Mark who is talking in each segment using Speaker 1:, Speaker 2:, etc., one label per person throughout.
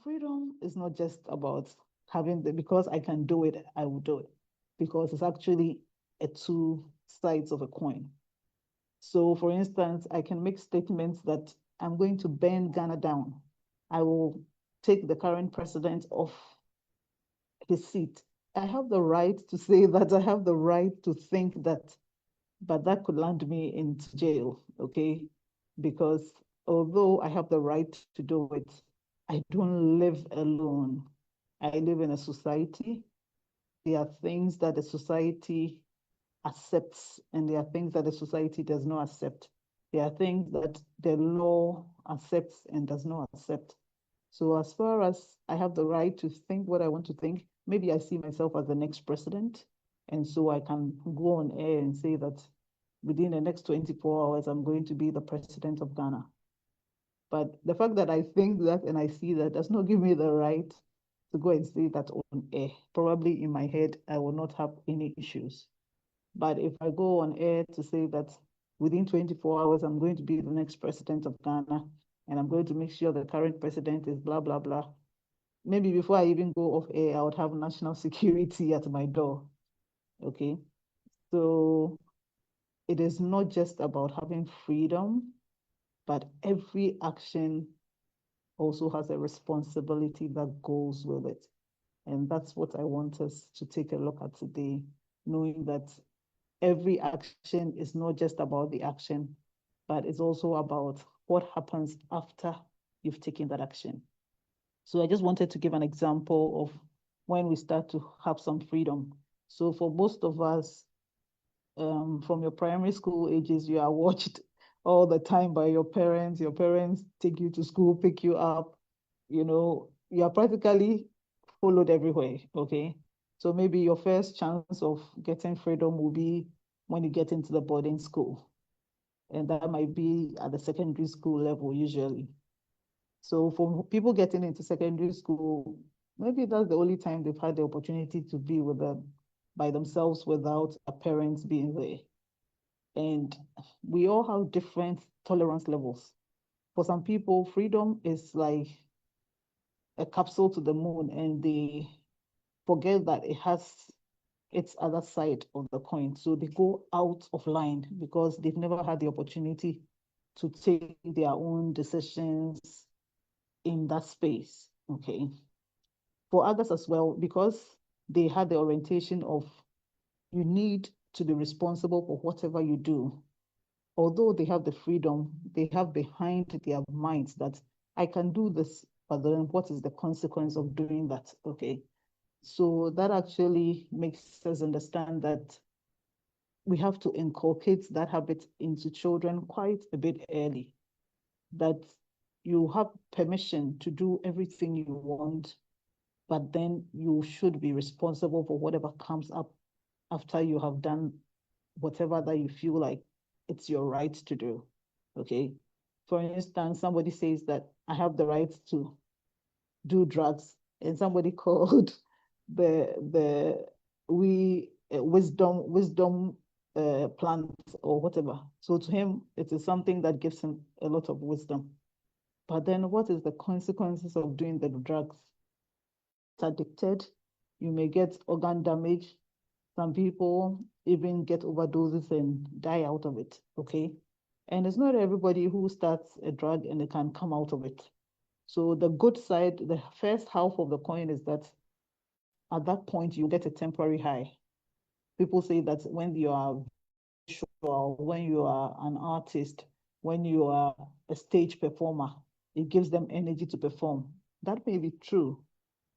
Speaker 1: Freedom is not just about having because I can do it, I will do it. Because it's actually a two sides of a coin. So, for instance, I can make statements that I'm going to bend Ghana down. I will take the current president off his seat. I have the right to say that. I have the right to think that, but that could land me into jail, okay? Because although I have the right to do it, I don't live alone. I live in a society. There are things that the society accepts, and there are things that the society does not accept. There are things that the law accepts and does not accept. So as far as I have the right to think what I want to think, maybe I see myself as the next president. And so I can go on air and say that within the next 24 hours, I'm going to be the president of Ghana. But the fact that I think that and I see that does not give me the right to go and say that on air. Probably in my head, I will not have any issues. But if I go on air to say that within 24 hours, I'm going to be the next president of Ghana, and I'm going to make sure the current president is blah, blah, blah. Maybe before I even go off air, I would have national security at my door. Okay. So it is not just about having freedom, but every action also has a responsibility that goes with it. And that's what I want us to take a look at today, knowing that every action is not just about the action, but it's also about what happens after you've taken that action. So I just wanted to give an example of when we start to have some freedom. So for most of us, from your primary school ages, you are watched all the time by your parents. Your parents take you to school, pick you up. You are practically followed everywhere. Okay. So maybe your first chance of getting freedom will be when you get into the boarding school. And that might be at the secondary school level usually. So for people getting into secondary school, maybe that's the only time they've had the opportunity to be with them by themselves without a parents being there. And we all have different tolerance levels. For some people, freedom is like a capsule to the moon, and they forget that it has its other side of the coin. So they go out of line because they've never had the opportunity to take their own decisions in that space. Okay. For others as well, because they had the orientation of you need to be responsible for whatever you do. Although they have the freedom, they have behind their minds that I can do this, but then what is the consequence of doing that? Okay. So that actually makes us understand that we have to inculcate that habit into children quite a bit early, that you have permission to do everything you want, but then you should be responsible for whatever comes up after you have done whatever that you feel like it's your right to do. Okay. For instance, somebody says that I have the right to do drugs, and somebody called the we wisdom plant or whatever. So to him, it is something that gives him a lot of wisdom. But then what is the consequences of doing the drugs? It's addicted. You may get organ damage. Some people even get overdoses and die out of it. Okay. And it's not everybody who starts a drug and they can come out of it. So the good side, the first half of the coin is that at that point you get a temporary high. People say that when you are visual, when you are an artist, when you are a stage performer, it gives them energy to perform. That may be true,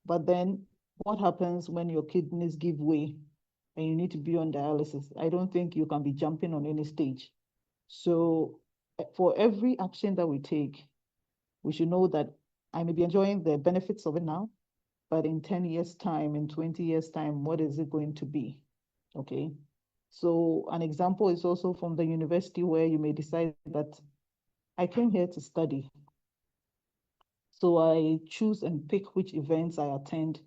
Speaker 1: but then what happens when your kidneys give way and you need to be on dialysis? I don't think you can be jumping on any stage. So for every action that we take, we should know that I may be enjoying the benefits of it now, but in 10 years' time, in 20 years' time, what is it going to be? Okay. So an example is also from the university where you may decide that I came here to study. So I choose and pick which events I attend.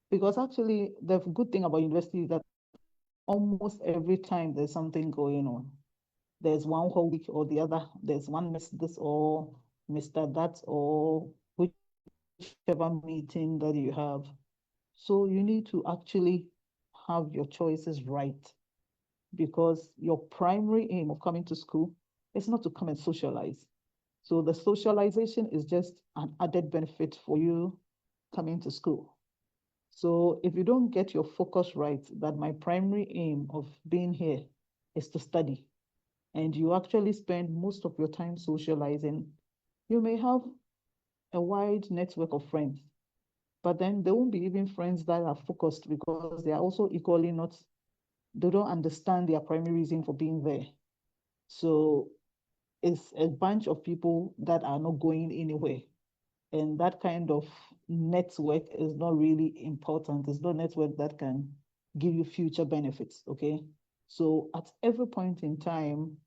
Speaker 1: Because actually, the good thing about university is that almost every time there's something going on. There's one whole week or the other, there's one miss this or Mr. That or which whichever meeting that you have. So you need to actually have your choices right, because your primary aim of coming to school is not to come and socialize. So the socialization is just an added benefit for you coming to school. So if you don't get your focus right, that my primary aim of being here is to study, and you actually spend most of your time socializing, you may have a wide network of friends, but then there won't be even friends that are focused, because they are also equally not, they don't understand their primary reason for being there. So it's a bunch of people that are not going anywhere. And that kind of network is not really important. It's not network that can give you future benefits, okay? So at every point in time,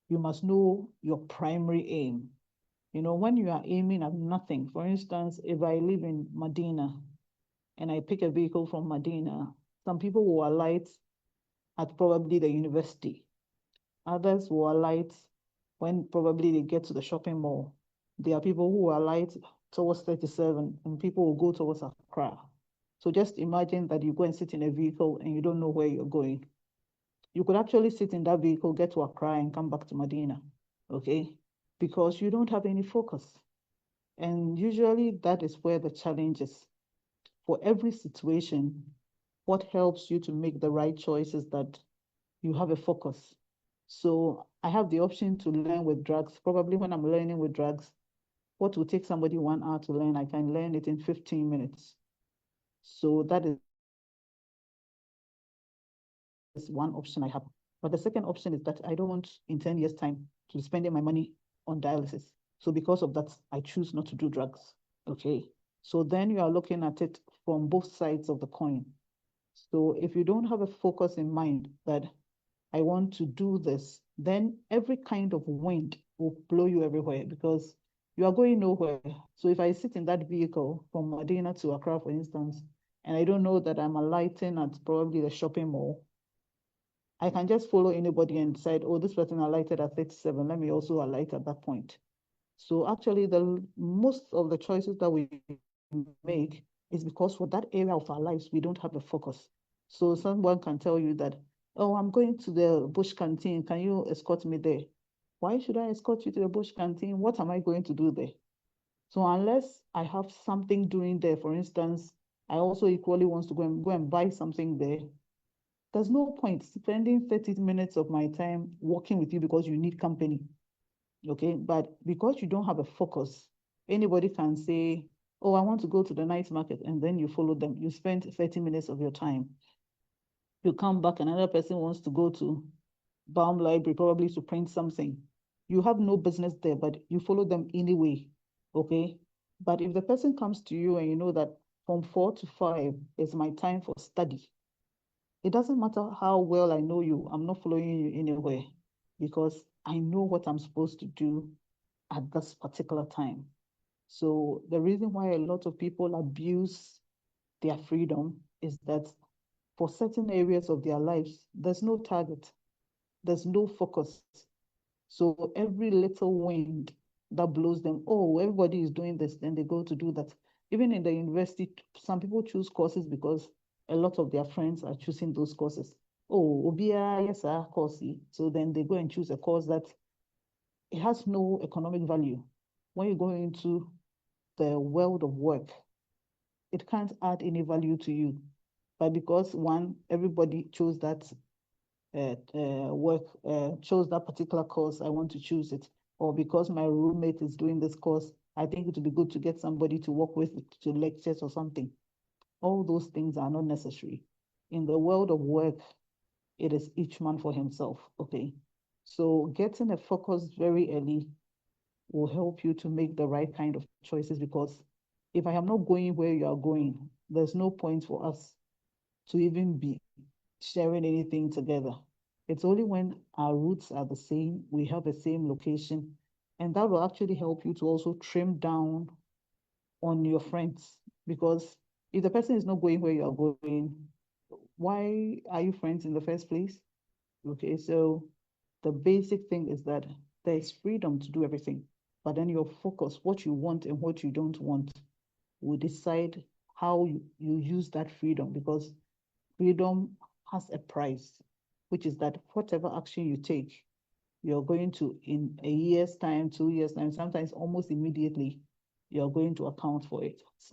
Speaker 1: you must know your primary aim. You know, when you are aiming at nothing, for instance, if I live in Medina and I pick a vehicle from Medina, some people will alight at probably the university. Others will alight when probably they get to the shopping mall. There are people who will alight towards 37 and people will go towards Accra. So just imagine that you go and sit in a vehicle and you don't know where you're going. You could actually sit in that vehicle, get to Accra and come back to Medina, okay? Because you don't have any focus. And usually that is where the challenge is. For every situation, what helps you to make the right choice is that you have a focus. So I have the option to learn with drugs. Probably when I'm learning with drugs, what will take somebody 1 hour to learn, I can learn it in 15 minutes. So that is one option I have. But the second option is that I don't want in 10 years' time to be spending my money on dialysis. So because of that, I choose not to do drugs. Okay. So then you are looking at it from both sides of the coin. So if you don't have a focus in mind that I want to do this, then every kind of wind will blow you everywhere, because you are going nowhere. So if I sit in that vehicle from Medina to Accra, for instance, and I don't know that I'm alighting at probably the shopping mall, I can just follow anybody and decide, oh, this person alighted at 37. Let me also alight at that point. So actually, the most of the choices that we make is because for that area of our lives, we don't have a focus. So someone can tell you that, oh, I'm going to the bush canteen. Can you escort me there? Why should I escort you to the bush canteen? What am I going to do there? So unless I have something doing there, for instance, I also equally want to go and buy something there. There's no point spending 30 minutes of my time working with you because you need company. Okay, but because you don't have a focus, anybody can say, oh, I want to go to the night market, and then you follow them. You spend 30 minutes of your time. You come back, another person wants to go to Baum Library, probably to print something. You have no business there, but you follow them anyway. Okay. But if the person comes to you and you know that from 4 to 5 is my time for study, it doesn't matter how well I know you, I'm not following you anywhere, because I know what I'm supposed to do at this particular time. So the reason why a lot of people abuse their freedom is that for certain areas of their lives, there's no target, there's no focus. So every little wind that blows them, oh, everybody is doing this, then they go to do that. Even in the university, some people choose courses because a lot of their friends are choosing those courses. Oh, Obia, yes, sir, course. So then they go and choose a course that it has no economic value. When you go into the world of work, it can't add any value to you. But because one, everybody chose that chose that particular course, I want to choose it. Or because my roommate is doing this course, I think it would be good to get somebody to work with to lectures or something. All those things are not necessary. In the world of work, it is each man for himself, okay? So getting a focus very early will help you to make the right kind of choices, because if I am not going where you are going, there's no point for us to even be sharing anything together. It's only when our routes are the same, we have the same location, and that will actually help you to also trim down on your friends. Because if the person is not going where you are going, why are you friends in the first place? Okay, so the basic thing is that there is freedom to do everything, but then your focus, what you want and what you don't want, will decide how you use that freedom, because freedom has a price, which is that whatever action you take, you're going to, in a year's time, 2 years' time, sometimes almost immediately, you're going to account for it. So